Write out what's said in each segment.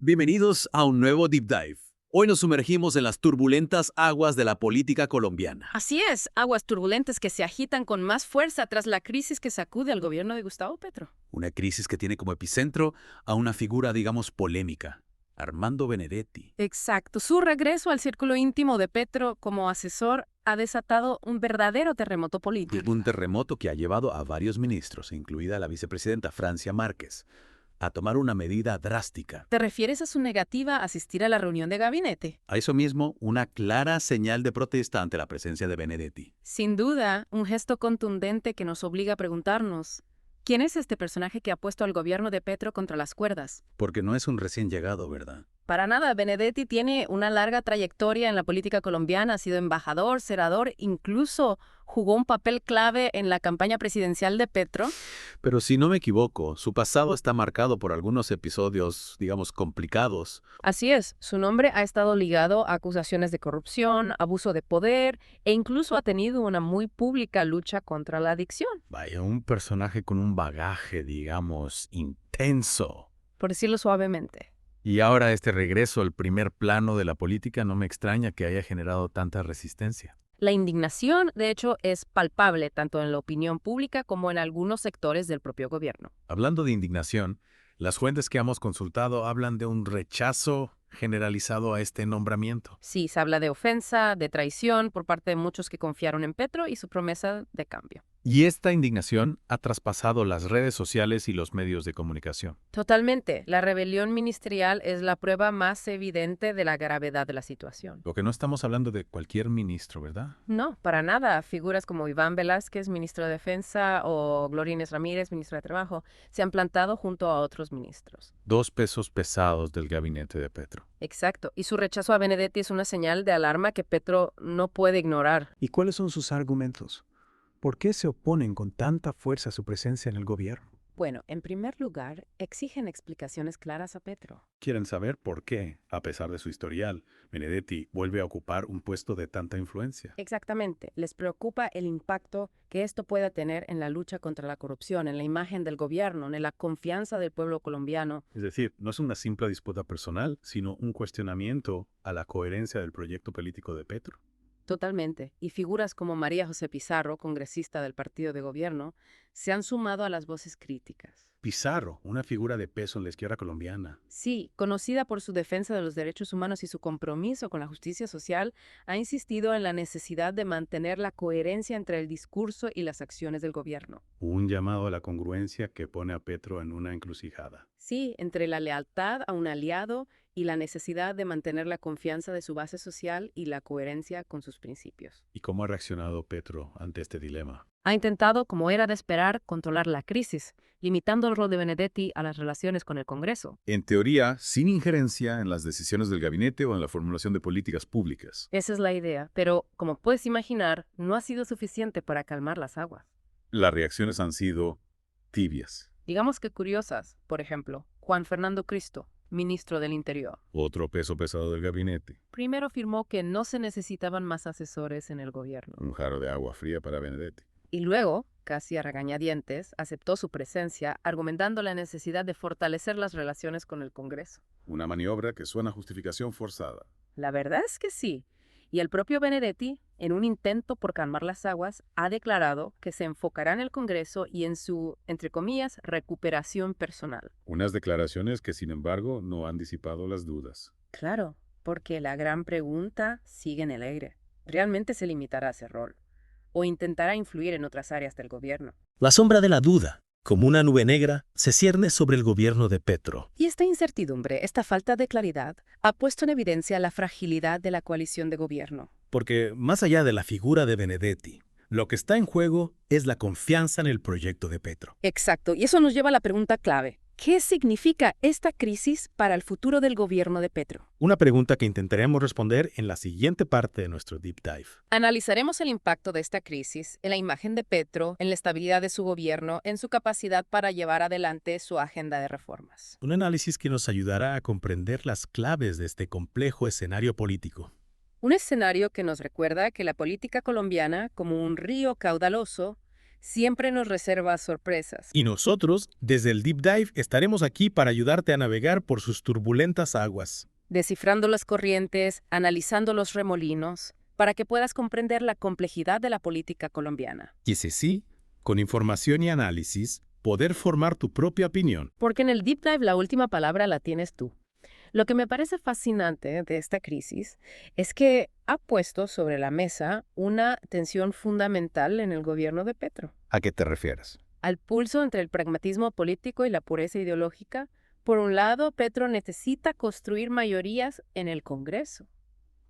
Bienvenidos a un nuevo Deep Dive. Hoy nos sumergimos en las turbulentas aguas de la política colombiana. Así es, aguas turbulentas que se agitan con más fuerza tras la crisis que sacude al gobierno de Gustavo Petro. Una crisis que tiene como epicentro a una figura, digamos, polémica, Armando Benedetti. Exacto, su regreso al círculo íntimo de Petro como asesor ha desatado un verdadero terremoto político. Un terremoto que ha llevado a varios ministros, incluida la vicepresidenta Francia Márquez, a tomar una medida drástica. ¿Te refieres a su negativa a asistir a la reunión de gabinete? A eso mismo, una clara señal de protesta ante la presencia de Benedetti. Sin duda, un gesto contundente que nos obliga a preguntarnos, ¿quién es este personaje que ha puesto al gobierno de Petro contra las cuerdas? Porque no es un recién llegado, ¿verdad? Para nada, Benedetti tiene una larga trayectoria en la política colombiana, ha sido embajador, senador, incluso jugó un papel clave en la campaña presidencial de Petro. Pero si no me equivoco, su pasado está marcado por algunos episodios, digamos, complicados. Así es, su nombre ha estado ligado a acusaciones de corrupción, abuso de poder e incluso ha tenido una muy pública lucha contra la adicción, Vaya, un personaje con un bagaje, digamos, intenso. por decirlo suavemente. Y ahora este regreso al primer plano de la política no me extraña que haya generado tanta resistencia. La indignación, de hecho, es palpable tanto en la opinión pública como en algunos sectores del propio gobierno. Hablando de indignación, las fuentes que hemos consultado hablan de un rechazo generalizado a este nombramiento. Sí, se habla de ofensa, de traición por parte de muchos que confiaron en Petro y su promesa de cambio. Y esta indignación ha traspasado las redes sociales y los medios de comunicación. Totalmente. La rebelión ministerial es la prueba más evidente de la gravedad de la situación. Lo que no estamos hablando de cualquier ministro, ¿verdad? No, para nada. Figuras como Iván Velázquez, ministro de Defensa, o Gloria Inés Ramírez, ministro de Trabajo, se han plantado junto a otros ministros. Dos pesos pesados del gabinete de Petro. Exacto. Y su rechazo a Benedetti es una señal de alarma que Petro no puede ignorar. ¿Y cuáles son sus argumentos? ¿Por qué se oponen con tanta fuerza a su presencia en el gobierno? Bueno, en primer lugar, exigen explicaciones claras a Petro. Quieren saber por qué, a pesar de su historial, Benedetti vuelve a ocupar un puesto de tanta influencia. Exactamente. Les preocupa el impacto que esto pueda tener en la lucha contra la corrupción, en la imagen del gobierno, en la confianza del pueblo colombiano. Es decir, no es una simple disputa personal, sino un cuestionamiento a la coherencia del proyecto político de Petro. Totalmente. Y figuras como María José Pizarro, congresista del partido de gobierno, se han sumado a las voces críticas. Pizarro, una figura de peso en la izquierda colombiana. Sí, conocida por su defensa de los derechos humanos y su compromiso con la justicia social, ha insistido en la necesidad de mantener la coherencia entre el discurso y las acciones del gobierno. Un llamado a la congruencia que pone a Petro en una encrucijada. Sí, entre la lealtad a un aliado y la necesidad de mantener la confianza de su base social y la coherencia con sus principios. ¿Y cómo ha reaccionado Petro ante este dilema? Ha intentado, como era de esperar, controlar la crisis, limitando el rol de Benedetti a las relaciones con el Congreso. En teoría, sin injerencia en las decisiones del gabinete o en la formulación de políticas públicas. Esa es la idea, pero, como puedes imaginar, no ha sido suficiente para calmar las aguas. Las reacciones han sido tibias. Digamos que curiosas. Por ejemplo, Juan Fernando Cristo, ministro del Interior. Otro peso pesado del gabinete. Primero afirmó que no se necesitaban más asesores en el gobierno. Un jarro de agua fría para Benedetti. Y luego, casi a regañadientes, aceptó su presencia, argumentando la necesidad de fortalecer las relaciones con el Congreso. Una maniobra que suena a justificación forzada. La verdad es que sí. Y el propio Benedetti, en un intento por calmar las aguas, ha declarado que se enfocará en el Congreso y en su, entre comillas, recuperación personal. Unas declaraciones que, sin embargo, no han disipado las dudas. Claro, porque la gran pregunta sigue en el aire. ¿Realmente se limitará a ese rol? ¿O intentará influir en otras áreas del gobierno? La sombra de la duda, como una nube negra, se cierne sobre el gobierno de Petro. Y esta incertidumbre, esta falta de claridad, ha puesto en evidencia la fragilidad de la coalición de gobierno. Porque, más allá de la figura de Benedetti, lo que está en juego es la confianza en el proyecto de Petro. Exacto, y eso nos lleva a la pregunta clave. ¿Qué significa esta crisis para el futuro del gobierno de Petro? Una pregunta que intentaremos responder en la siguiente parte de nuestro Deep Dive. Analizaremos el impacto de esta crisis en la imagen de Petro, en la estabilidad de su gobierno, en su capacidad para llevar adelante su agenda de reformas. Un análisis que nos ayudará a comprender las claves de este complejo escenario político. Un escenario que nos recuerda que la política colombiana, como un río caudaloso, siempre nos reserva sorpresas. Y nosotros, desde el Deep Dive, estaremos aquí para ayudarte a navegar por sus turbulentas aguas. Descifrando las corrientes, analizando los remolinos, para que puedas comprender la complejidad de la política colombiana. Y ese sí, con información y análisis, poder formar tu propia opinión. Porque en el Deep Dive la última palabra la tienes tú. Lo que me parece fascinante de esta crisis es que ha puesto sobre la mesa una tensión fundamental en el gobierno de Petro. ¿A qué te refieres? Al pulso entre el pragmatismo político y la pureza ideológica. Por un lado, Petro necesita construir mayorías en el Congreso.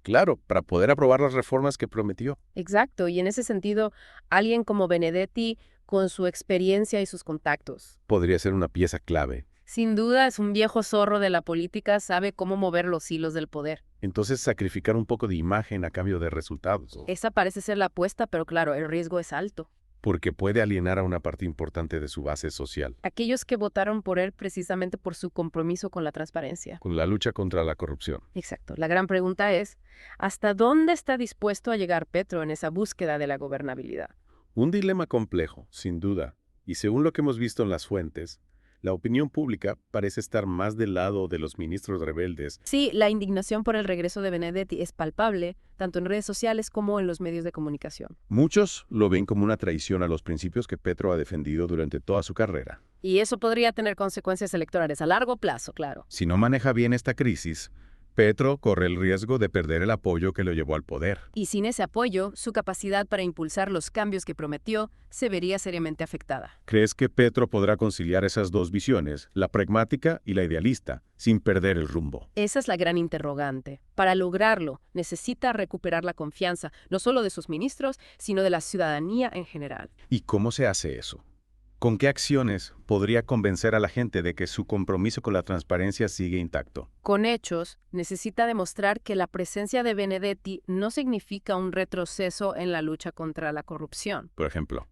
Claro, para poder aprobar las reformas que prometió. Exacto, y en ese sentido, alguien como Benedetti, con su experiencia y sus contactos. Podría ser una pieza clave. Sin duda es un viejo zorro de la política, sabe cómo mover los hilos del poder. Entonces, sacrificar un poco de imagen a cambio de resultados. Esa parece ser la apuesta, pero claro, el riesgo es alto. Porque puede alienar a una parte importante de su base social. Aquellos que votaron por él precisamente por su compromiso con la transparencia. Con la lucha contra la corrupción. Exacto. La gran pregunta es, ¿hasta dónde está dispuesto a llegar Petro en esa búsqueda de la gobernabilidad? Un dilema complejo, sin duda. Y según lo que hemos visto en las fuentes, la opinión pública parece estar más del lado de los ministros rebeldes. Sí, la indignación por el regreso de Benedetti es palpable, tanto en redes sociales como en los medios de comunicación. Muchos lo ven como una traición a los principios que Petro ha defendido durante toda su carrera. Y eso podría tener consecuencias electorales a largo plazo, claro. Si no maneja bien esta crisis, Petro corre el riesgo de perder el apoyo que lo llevó al poder. Y sin ese apoyo, su capacidad para impulsar los cambios que prometió se vería seriamente afectada. ¿Crees que Petro podrá conciliar esas dos visiones, la pragmática y la idealista, sin perder el rumbo? Esa es la gran interrogante. Para lograrlo, necesita recuperar la confianza, no solo de sus ministros, sino de la ciudadanía en general. ¿Y cómo se hace eso? ¿Con qué acciones podría convencer a la gente de que su compromiso con la transparencia sigue intacto? Con hechos, necesita demostrar que la presencia de Benedetti no significa un retroceso en la lucha contra la corrupción. Por ejemplo,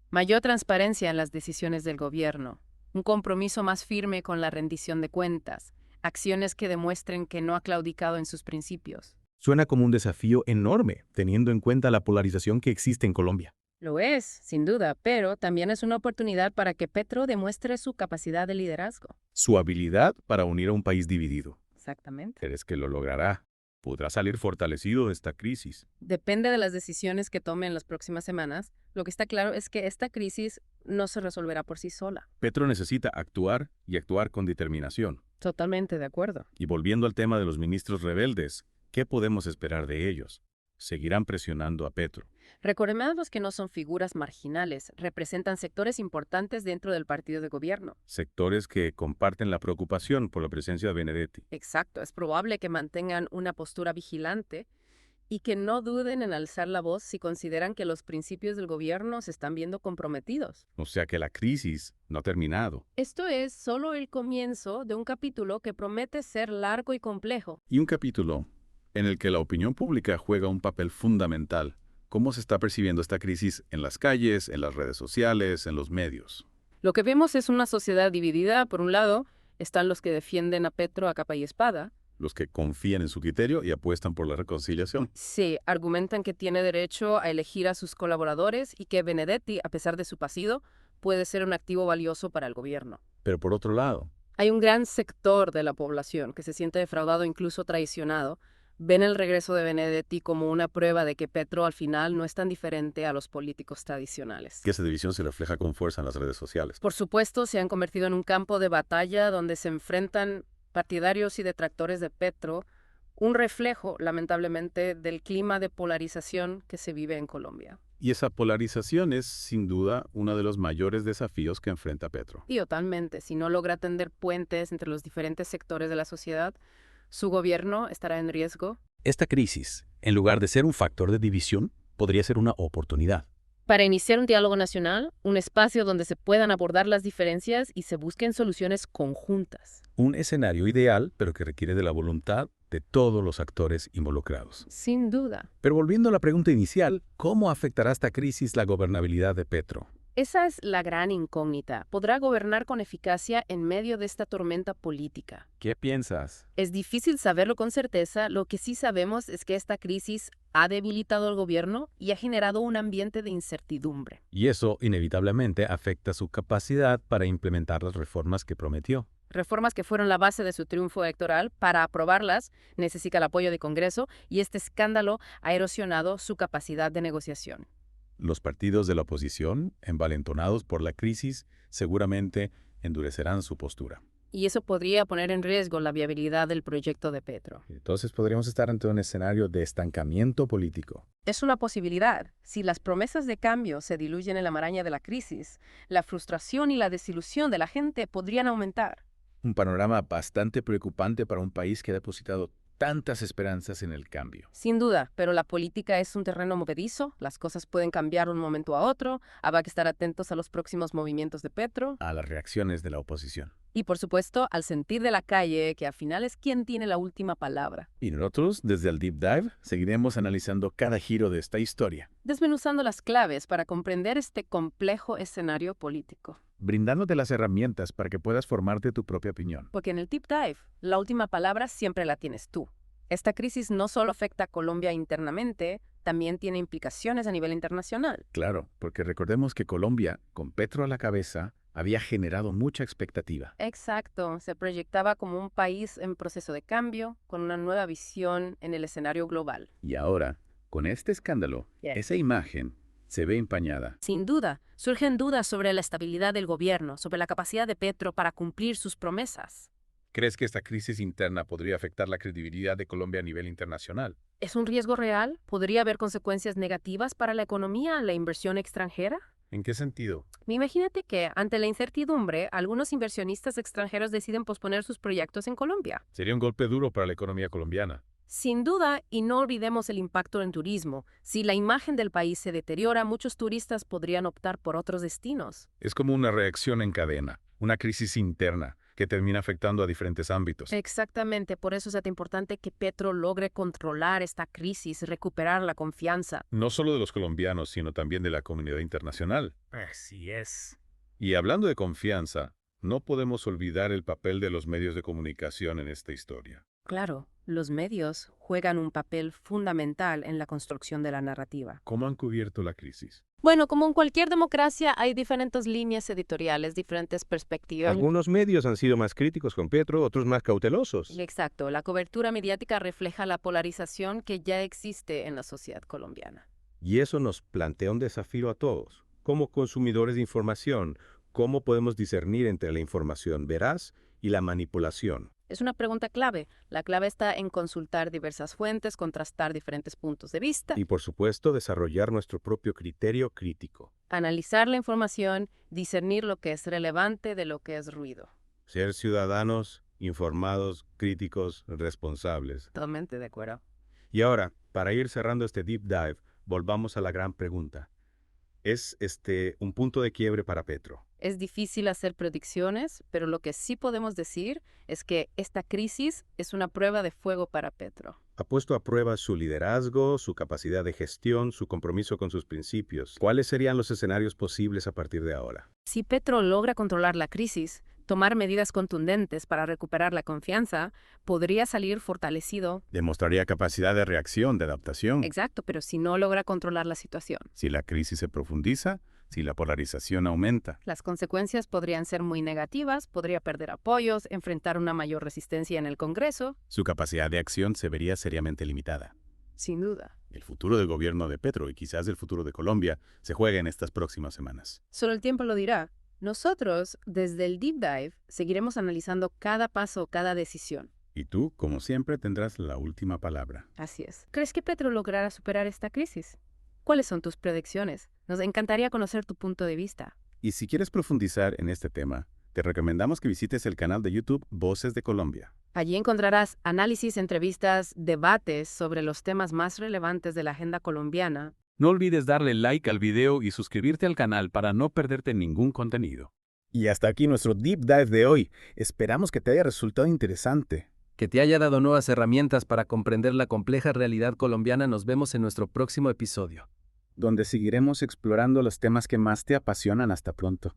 Mayor transparencia en las decisiones del gobierno, un compromiso más firme con la rendición de cuentas, acciones que demuestren que no ha claudicado en sus principios. Suena como un desafío enorme, teniendo en cuenta la polarización que existe en Colombia. Lo es, sin duda, pero también es una oportunidad para que Petro demuestre su capacidad de liderazgo. su habilidad para unir a un país dividido. Exactamente. ¿Crees que lo logrará? ¿Podrá salir fortalecido de esta crisis? Depende de las decisiones que tome en las próximas semanas. Lo que está claro es que esta crisis no se resolverá por sí sola. Petro necesita actuar y actuar con determinación. Totalmente de acuerdo. Y volviendo al tema de los ministros rebeldes, ¿qué podemos esperar de ellos? Seguirán presionando a Petro. Recordemos que no son figuras marginales, representan sectores importantes dentro del partido de gobierno. Sectores que comparten la preocupación por la presencia de Benedetti. Exacto, es probable que mantengan una postura vigilante y que no duden en alzar la voz si consideran que los principios del gobierno se están viendo comprometidos. O sea que la crisis no ha terminado. Esto es solo el comienzo de un capítulo que promete ser largo y complejo. Y un capítulo en el que la opinión pública juega un papel fundamental. ¿Cómo se está percibiendo esta crisis en las calles, en las redes sociales, en los medios? Lo que vemos es una sociedad dividida. Por un lado, están los que defienden a Petro a capa y espada. Los que confían en su criterio y apuestan por la reconciliación. Sí, argumentan que tiene derecho a elegir a sus colaboradores y que Benedetti, a pesar de su pasado, puede ser un activo valioso para el gobierno. Pero por otro lado, Hay un gran sector de la población que se siente defraudado, incluso traicionado. Ven el regreso de Benedetti como una prueba de que Petro al final no es tan diferente a los políticos tradicionales. que esa división se refleja con fuerza en las redes sociales. Por supuesto, se han convertido en un campo de batalla donde se enfrentan partidarios y detractores de Petro, un reflejo, lamentablemente, del clima de polarización que se vive en Colombia. Y esa polarización es, sin duda, uno de los mayores desafíos que enfrenta Petro. Y totalmente, si no logra tender puentes entre los diferentes sectores de la sociedad, su gobierno estará en riesgo. Esta crisis, en lugar de ser un factor de división, podría ser una oportunidad. Para iniciar un diálogo nacional, un espacio donde se puedan abordar las diferencias y se busquen soluciones conjuntas. Un escenario ideal, pero que requiere de la voluntad de todos los actores involucrados. Sin duda. Pero volviendo a la pregunta inicial, ¿cómo afectará esta crisis la gobernabilidad de Petro? Esa es la gran incógnita. ¿Podrá gobernar con eficacia en medio de esta tormenta política? ¿Qué piensas? Es difícil saberlo con certeza. Lo que sí sabemos es que esta crisis ha debilitado al gobierno y ha generado un ambiente de incertidumbre. Y eso inevitablemente afecta su capacidad para implementar las reformas que prometió. Reformas que fueron la base de su triunfo electoral. Para aprobarlas necesita el apoyo del Congreso y este escándalo ha erosionado su capacidad de negociación. Los partidos de la oposición, envalentonados por la crisis, seguramente endurecerán su postura. Y eso podría poner en riesgo la viabilidad del proyecto de Petro. Entonces podríamos estar ante un escenario de estancamiento político. Es una posibilidad. Si las promesas de cambio se diluyen en la maraña de la crisis, la frustración y la desilusión de la gente podrían aumentar. Un panorama bastante preocupante para un país que ha depositado tantas esperanzas en el cambio. Sin duda, pero la política es un terreno movedizo, las cosas pueden cambiar de un momento a otro, habrá que estar atentos a los próximos movimientos de Petro. A las reacciones de la oposición. Y por supuesto, al sentir de la calle que al final es quien tiene la última palabra. Y nosotros, desde el Deep Dive, seguiremos analizando cada giro de esta historia, Desmenuzando las claves para comprender este complejo escenario político. brindándote las herramientas para que puedas formarte tu propia opinión. Porque en el Deep Dive, la última palabra siempre la tienes tú. Esta crisis no solo afecta a Colombia internamente, también tiene implicaciones a nivel internacional. Claro, porque recordemos que Colombia, con Petro a la cabeza, había generado mucha expectativa. Exacto, se proyectaba como un país en proceso de cambio, con una nueva visión en el escenario global. Y ahora, con este escándalo, esa imagen se ve empañada. Sin duda, surgen dudas sobre la estabilidad del gobierno, sobre la capacidad de Petro para cumplir sus promesas. ¿Crees que esta crisis interna podría afectar la credibilidad de Colombia a nivel internacional? ¿Es un riesgo real? ¿Podría haber consecuencias negativas para la economía, la inversión extranjera? ¿En qué sentido? Imagínate que, ante la incertidumbre, algunos inversionistas extranjeros deciden posponer sus proyectos en Colombia. Sería un golpe duro para la economía colombiana. Sin duda, y no olvidemos el impacto en turismo. Si la imagen del país se deteriora, muchos turistas podrían optar por otros destinos. Es como una reacción en cadena, una crisis interna que termina afectando a diferentes ámbitos. Exactamente, por eso es tan importante que Petro logre controlar esta crisis, recuperar la confianza. No solo de los colombianos, sino también de la comunidad internacional. Así es. Y hablando de confianza, no podemos olvidar el papel de los medios de comunicación en esta historia. Claro, los medios juegan un papel fundamental en la construcción de la narrativa. ¿Cómo han cubierto la crisis? Bueno, como en cualquier democracia, hay diferentes líneas editoriales, diferentes perspectivas. Algunos medios han sido más críticos con Petro, otros más cautelosos. Exacto, la cobertura mediática refleja la polarización que ya existe en la sociedad colombiana. Y eso nos plantea un desafío a todos. Como consumidores de información, ¿cómo podemos discernir entre la información veraz y la manipulación? Es una pregunta clave. La clave está en consultar diversas fuentes, contrastar diferentes puntos de vista, Y por supuesto, desarrollar nuestro propio criterio crítico. analizar la información, discernir lo que es relevante de lo que es ruido. Ser ciudadanos informados, críticos, responsables. Totalmente de acuerdo. Y ahora, para ir cerrando este deep dive, volvamos a la gran pregunta. ¿Es un punto de quiebre para Petro? Es difícil hacer predicciones, pero lo que sí podemos decir es que esta crisis es una prueba de fuego para Petro. Ha puesto a prueba su liderazgo, su capacidad de gestión, su compromiso con sus principios. ¿Cuáles serían los escenarios posibles a partir de ahora? Si Petro logra controlar la crisis, tomar medidas contundentes para recuperar la confianza, podría salir fortalecido. Demostraría capacidad de reacción, de adaptación. Exacto, pero si no logra controlar la situación, Si la crisis se profundiza, si la polarización aumenta. las consecuencias podrían ser muy negativas, podría perder apoyos, enfrentar una mayor resistencia en el Congreso. Su capacidad de acción se vería seriamente limitada. Sin duda. El futuro del gobierno de Petro y quizás el futuro de Colombia se juega en estas próximas semanas. Solo el tiempo lo dirá. Nosotros, desde el Deep Dive, seguiremos analizando cada paso, cada decisión. Y tú, como siempre, tendrás la última palabra. Así es. ¿Crees que Petro logrará superar esta crisis? ¿Cuáles son tus predicciones? Nos encantaría conocer tu punto de vista. Y si quieres profundizar en este tema, te recomendamos que visites el canal de YouTube Voces de Colombia. Allí encontrarás análisis, entrevistas, debates sobre los temas más relevantes de la agenda colombiana. No olvides darle like al video y suscribirte al canal para no perderte ningún contenido. Y hasta aquí nuestro Deep Dive de hoy. Esperamos que te haya resultado interesante. Que te haya dado nuevas herramientas para comprender la compleja realidad colombiana. Nos vemos en nuestro próximo episodio. donde seguiremos explorando los temas que más te apasionan. Hasta pronto.